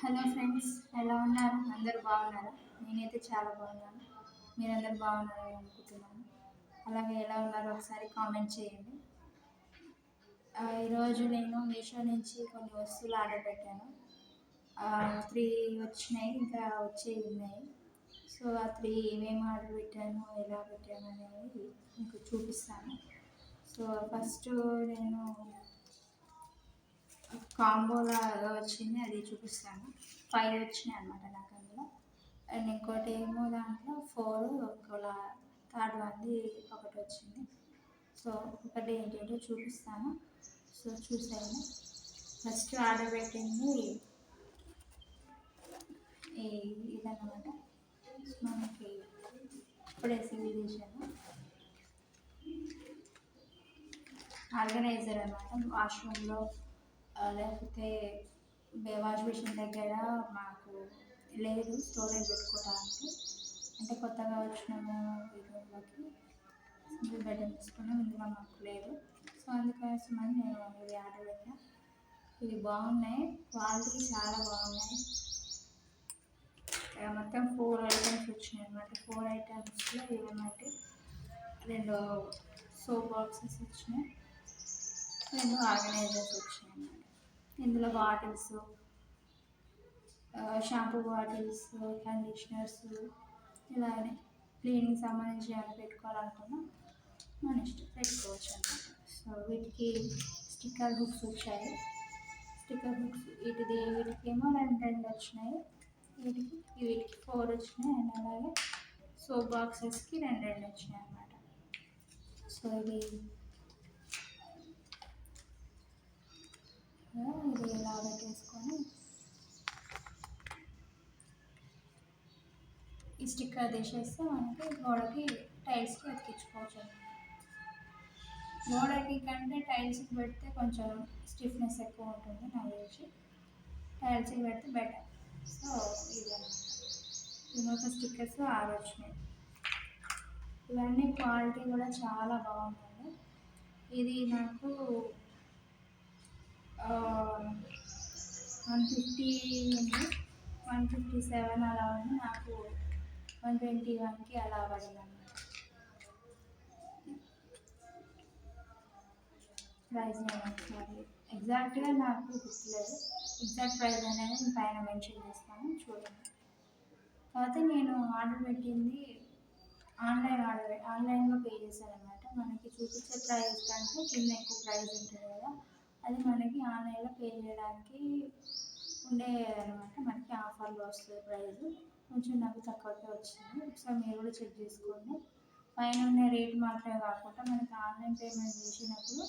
Hello friends, ఎలా ఉన్నారు? అందరూ బాగున్నారా? నేనైతే చాలా బాగున్నాను. మీరందరూ బాగున్నారని అనుకుంటున్నాను. అలాగే ఎలా ఉన్నారో ఒకసారి కామెంట్ చేయండి. ఈరోజు నేను మీషో నుంచి కొన్ని వస్తువులు ఆర్డర్ పెట్టాను. 3 వచ్చినాయి, ఇంకా వచ్చేవి ఉన్నాయి. సో ఆ 3 ఏమేమి ఆర్డర్ పెట్టాను, ఎలా పెట్టాను అనేది మీకు చూపిస్తాను. సో ఫస్ట్ నేను కాంబోలాగా వచ్చింది, అది చూపిస్తాను. 5 వచ్చినాయి అనమాట నాకు అందులో. అండ్ ఇంకోటి ఏమో దాంట్లో 4, ఒకలా థర్డ్ వన్ది ఒకటి వచ్చింది. సో ఒకటి ఏంటంటే చూపిస్తాను. సో చూసాను. ఫస్ట్ ఆర్డర్ పెట్టింది ఇదన్నమాట. మనకి ఇప్పుడే సేల్ చేశాను. ఆర్గనైజర్ అనమాట. వాష్రూమ్లో లేకపోతే వాష్ బేసిన్ దగ్గర మాకు లేదు స్టోరేజ్ పెట్టుకోవడానికి. అంటే కొత్తగా వచ్చినాము ఈ రూమ్లోకి, సింగిల్ బెడ్రూమ్ తీసుకున్నాం, ఇందులో మాకు లేదు. సో అందుకోసమని నేను ఇవి ఆర్డర్ పెట్టాను. ఇవి బాగున్నాయి, క్వాలిటీ చాలా బాగున్నాయి. మొత్తం 4 ఐటమ్స్ వచ్చినాయి అనమాట. 4 ఐటమ్స్లో ఏమంటే 2 సోప్ బాక్సెస్ వచ్చినాయి, 2 ఆర్గనైజర్స్ వచ్చినాయి అన్నమాట. ఇందులో బాటిల్స్, షాంపూ బాటిల్స్, కండిషనర్స్, ఇలానే క్లీనింగ్ సంబంధించి ఏమైనా పెట్టుకోవాలనుకున్నా మన ఇష్టం పెట్టుకోవచ్చు అన్నమాట. సో వీటికి స్టిక్కర్ బుక్స్ వచ్చాయి. స్టిక్కర్ బుక్స్ వీటికేమో 2 వచ్చినాయి, వీటికి 4 వచ్చినాయి. అండ్ అలాగే సోప్ బాక్సెస్కి 2 వచ్చినాయి అన్నమాట. సో ఇది ఇలా పెట్టేసుకొని ఈ స్టిక్కర్ తీసేస్తే మనకి గోడకి టైల్స్కి అతికించుకోవచ్చు అన్నమాట. గోడకి కంటే టైల్స్కి పెడితే కొంచెం స్టిఫ్నెస్ ఎక్కువ ఉంటుంది నాకు తెలిసి. టైల్స్కి పెడితే బెటర్. సో ఇదన్నమాట. ఈ మొత్తం స్టిక్కర్స్ 6 వచ్చినాయి. ఇవన్నీ క్వాలిటీ కూడా చాలా బాగుందండి. ఇది నాకు 150 ఉంది, 157 అలా ఉంది. నాకు 121కి అలా పడింది అన్నమాట. ప్రైస్ నేను ఒకసారి ఎగ్జాక్ట్గా నాకు గుర్తులేదు. ఎగ్జాక్ట్ ప్రైస్ అనేది నేను పైన మెన్షన్ చేస్తాను, చూడండి. కాకపోతే నేను ఆర్డర్ పెట్టింది ఆన్లైన్లో పే చేశాను అనమాట. మనకి చూపించే ప్రైస్ కంటే కింద ఎక్కువ ప్రైస్ ఉంటుంది కదా, అది మనకి ఆన్లైన్లో పే చేయడానికి ఉండే అనమాట. మనకి ఆఫర్లో వస్తుంది ప్రైస్, కొంచెం నాకు తక్కువకే వచ్చింది. ఒకసారి మీరు కూడా చెక్ చేసుకోండి. పైన ఉన్న రేట్ మాత్రమే కాకుండా మనకి ఆన్లైన్ పేమెంట్ చేసినప్పుడు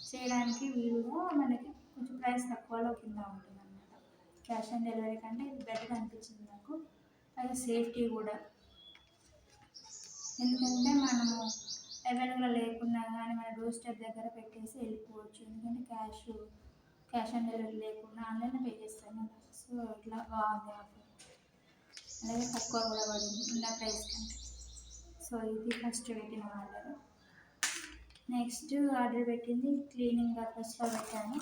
చేయడానికి వీలుగా మనకి కొంచెం ప్రైస్ తక్కువలో కింద ఉంటుంది అనమాట. క్యాష్ ఆన్ డెలివరీ కంటే ఇది బెటర్ అనిపించింది నాకు. అది సేఫ్టీ కూడా, ఎందుకంటే మనము అవైలబుల్గా లేకున్నా కానీ మన డోర్ స్టెప్ దగ్గర పెట్టేసి వెళ్ళిపోవచ్చు. ఎందుకంటే క్యాష్ ఆన్ డెలివరీ లేకుండా ఆన్లైన్లో పే చేస్తాను. సో ఇట్లా బాగుంది ఆఫర్. అలాగే తక్కువ కూడా పడింది ఉన్న ప్రైస్ కంటే. సో ఇది ఫస్ట్ పెట్టిన ఆర్డర్. నెక్స్ట్ ఆర్డర్ పెట్టింది క్లీనింగ్ పర్పస్లో పెట్టాను.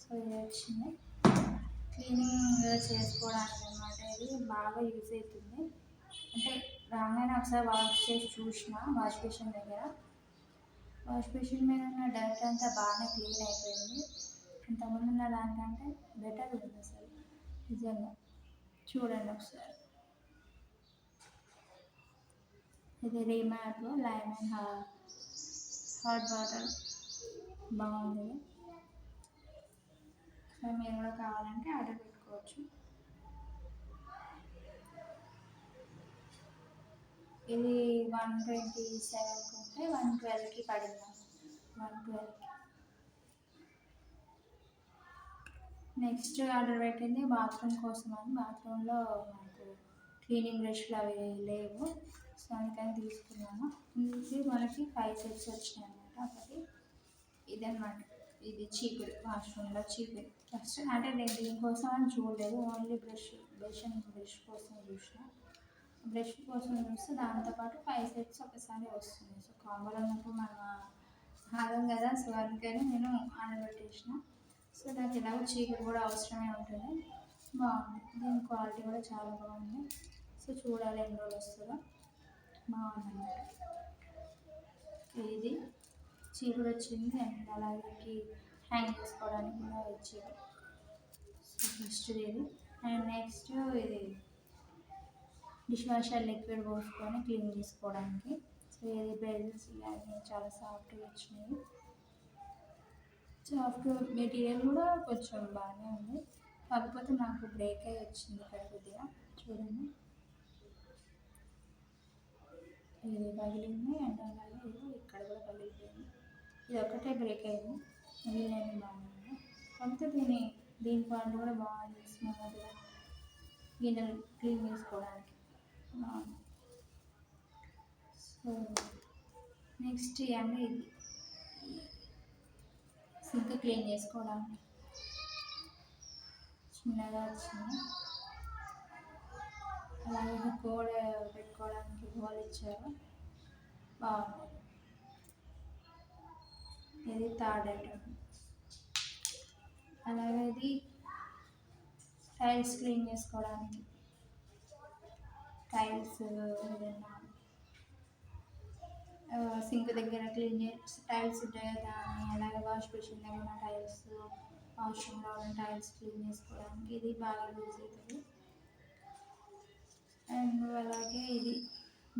సో ఇది వచ్చింది క్లీనింగ్ చేసుకోవడానికి అనమాట. ఇది బాగా యూజ్ అవుతుంది. అంటే రాగానే ఒకసారి వాష్ చేసి చూసిన వాష్ బేసిన్ దగ్గర, వాష్ బేసిన్ మీద ఉన్న డస్ట్ అంతా బాగానే క్లీన్ అయిపోయింది. ఇంతకుముందు ఉన్న దానికంటే బెటర్ ఉంది అసలు, నిజంగా. చూడండి ఒకసారి. ఇది రీమాట్ లైమ్ అండ్ హాట్ వాటర్, బాగుంది. సో మీరు కూడా కావాలంటే ఆర్డర్ పెట్టుకోవచ్చు. ఇది 127 ఉంటే 112కి పడింది. 112కి. నెక్స్ట్ ఆర్డర్ పెట్టింది బాత్రూమ్ కోసం అని. బాత్రూంలో నాకు క్లీనింగ్ బ్రష్లు అవి లేవు, సో అందుకని తీసుకున్నాను. ఇది మనకి 5 సెట్స్ వచ్చినాయి అన్నమాట. ఒకటి ఇదన్నమాట, ఇది చీపురు, వాష్రూమ్లో చీపురు. ఫస్ట్ అంటే నేను దీనికోసం అని చూడలేదు, ఓన్లీ బేసిన్ బ్రష్ కోసం చూసిన. బ్రష్ కోసం చూస్తే దాంతోపాటు 5 సెట్స్ ఒకసారి వస్తుంది. సో కాంబోలో ఉన్నప్పుడు మనం ఆగం కదా, సో అందుకని నేను ఆర్డర్ పెట్టేసిన. సో నాకు ఎలాగో చీపురు కూడా అవసరమే ఉంటుంది. బాగుంది. దీని క్వాలిటీ కూడా చాలా బాగుంది. సో చూడాలి ఎన్ని రోజులు వస్తుందో. బాగుంది. ఇది చీపురు వచ్చింది అండ్ అలాగే హ్యాంగ్ చేసుకోవడానికి కూడా వచ్చారు. సో ఫస్ట్ ఇది అండ్ నెక్స్ట్ ఇది డిష్ వాషర్ లిక్విడ్ పోసుకొని క్లీన్ చేసుకోవడానికి. సో ఇది బ్రషెస్ ఇవన్నీ చాలా సాఫ్ట్గా వచ్చినాయి. సాఫ్ట్ మెటీరియల్ కూడా కొంచెం బాగానే ఉంది. కాకపోతే నాకు బ్రేక్ అయ్యి వచ్చింది ఇక్కడ కొద్దిగా. చూడండి ఇది పగిలింది అండ్ అలాగే ఇది ఇక్కడ కూడా పగిలిపోయింది. ఇది ఒకటే బ్రేక్ అయింది, మిగిలినవి బాగుంది. కాకపోతే దీని క్వాలిటీ కూడా బాగుంది. స్మూత్గా గిన్నెలు క్లీన్ చేసుకోవడానికి బాగుంది. సో నెక్స్ట్ ఇవన్నీ ఇది సింక్ క్లీన్ చేసుకోవడానికి చిన్నగా వచ్చింది. అలాగే కోడ్ పెట్టుకోవడానికి హోల్ ఇచ్చారు, బాగుంది. ఇది థర్డ్ ఐటమ్. అలాగే ఇది టైల్స్ క్లీన్ చేసుకోవడానికి. టైల్స్ ఏదైనా సింక్ దగ్గర క్లీన్ చేసి టైల్స్ ఉంటాయి కదా, అలాగే వాష్ బేసిన్ దగ్గర ఉన్న టైల్స్, వాష్రూమ్లో ఉన్న టైల్స్ క్లీన్ చేసుకోవడానికి ఇది బాగా యూజ్ అవుతుంది. అండ్ అలాగే ఇది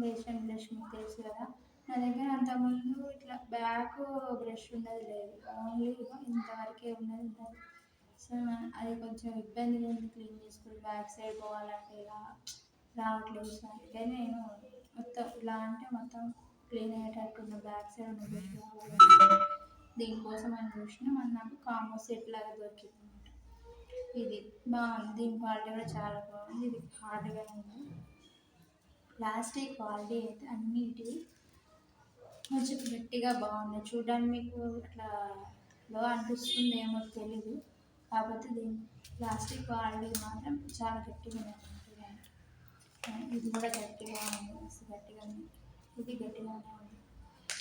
బేసిన్ బ్రష్ మీకు తెలుసు కదా, నా దగ్గర అంతకుముందు ఇట్లా బ్యాక్ బ్రష్ ఉన్నది లేదు, ఓన్లీ ఇంతవరకే ఉన్నది. సో అది కొంచెం ఇబ్బంది ఉంది క్లీన్ చేసుకుని, బ్యాక్ సైడ్ పోవాలంటే ఇలా రావట్లేదు. సో అందుకే నేను మొత్తం ఇలా అంటే మొత్తం క్లీన్ అయ్యేటట్టు ఉన్న బ్యాక్ సైడ్ ఉన్న బ్రష్ కావాలి. దీనికోసం అని చూసిన మన నాకు కాంబో సెట్ లాగా దొరికింది అనమాట. ఇది బాగుంది. దీని క్వాలిటీ కూడా చాలా బాగుంది. ఇది హార్డ్గా ఉంది. ప్లాస్టిక్ క్వాలిటీ అయితే అన్నిటివి కొంచెం గట్టిగా బాగున్నాయి. చూడడానికి మీకు అట్లా లో అనిపిస్తుంది ఏమో తెలీదు, కాకపోతే దీని ప్లాస్టిక్ క్వాలిటీ మాత్రం చాలా గట్టిగా ఉంది. ఇది కూడా గట్టిగా ఉంది, మస్తు గట్టిగా ఉంది. ఇది గట్టిగానే ఉంది.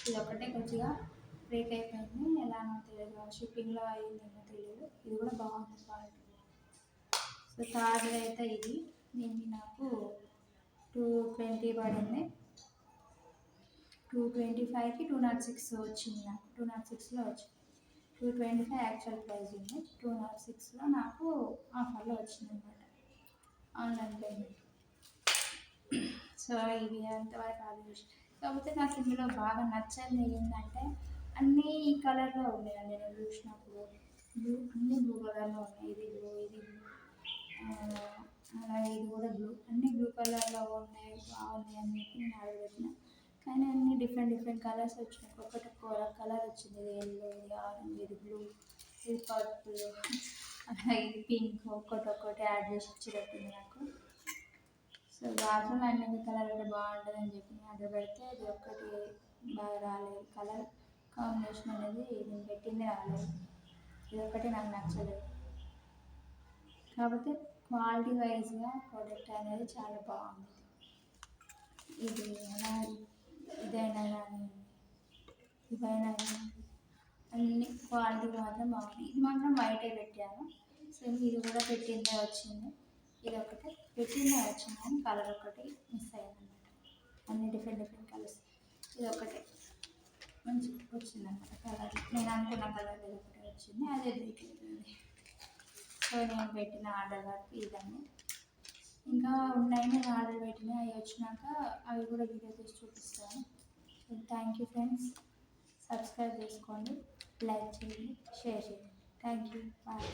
ఇది ఒకటే కొద్దిగా బ్రేక్ అయిపోయింది, ఎలానో తెలియదు, షిప్పింగ్లో అయ్యిందేమో తెలియదు. ఇది కూడా బాగుంది క్వాలిటీ. సో థర్డ్ అయితే ఇది, దీనికి నాకు 220 పడింది. 225కి 206 వచ్చింది నాకు. 206లో వచ్చింది. 225 యాక్చువల్ ప్రైస్ ఉంది, 206లో నాకు ఆఫర్లో వచ్చింది అనమాట, ఆన్లైన్ పేమెంట్. సో ఇవి అంతవరకు ఆలోచించి, కాకపోతే నాకు ఇందులో బాగా నచ్చని ఏంటంటే అన్నీ ఈ కలర్లో ఉన్నాయండి. నేను చూసినప్పుడు అన్నీ బ్లూ కలర్లో ఉన్నాయి. ఇది బ్లూ, ఇది బ్లూ, అలాగే ఇది కూడా బ్లూ, అన్నీ బ్లూ కలర్లో ఉన్నాయి. బాగున్నాయి అని చెప్పి నేను ఆర్డర్ పెట్టిన. కానీ అన్నీ డిఫరెంట్ కలర్స్ వచ్చినాయి. ఒక్కొక్కటి కలర్ వచ్చింది. ఇది ఎల్లో, ఇది ఆరెంజ్, ఇది బ్లూ, ఇది పర్పుల్, అలాగే ఇది పింక్, ఒక్కొక్కటి యాడ్ చేసి ఇచ్చినట్టుంది నాకు. సో బాత్రూమ్ అన్ని కలర్ కూడా బాగుంటుందని చెప్పి నేను ఆర్డర్ పెడితే ఇది ఒక్కటి బాగా రాలేదు. కలర్ కాంబినేషన్ అనేది నేను పెట్టింది రాలేదు. ఇది ఒకటి నాకు నచ్చలేదు. కాకపోతే క్వాలిటీ వైజ్గా ప్రోడక్ట్ అనేది చాలా బాగుంది. ఇది ఎలా ఇదైనా కానీ ఇవైనా కానీ అన్ని క్వాలిటీ మాత్రం బాగుంది. ఇది మాత్రం బయటే పెట్టాను. సో ఇది కూడా పెట్టిందే వచ్చింది. ఇది ఒకటి పెట్టిందే వచ్చింది కానీ కలర్ ఒకటి మిస్ అయ్యింది అనమాట. అన్ని డిఫరెంట్ కలర్స్. ఇది ఒకటే మంచిగా వచ్చింది అనమాట కలర్. నేను అనుకున్న కలర్ ఇది ఒకటే వచ్చింది, అదే దొరికింది. సో నేను పెట్టిన ఆర్డర్ వరకు ఇదన్నీ. ఇంకా ఉన్నాయి నేను ఆర్డర్ పెట్టిన, అవి వచ్చినాక అవి కూడా వీడియో తీసి చూపిస్తాను. So thank you friends. Subscribe చేసుకోండి, లైక్ చేయండి, షేర్ చేయండి. Thank you, bye.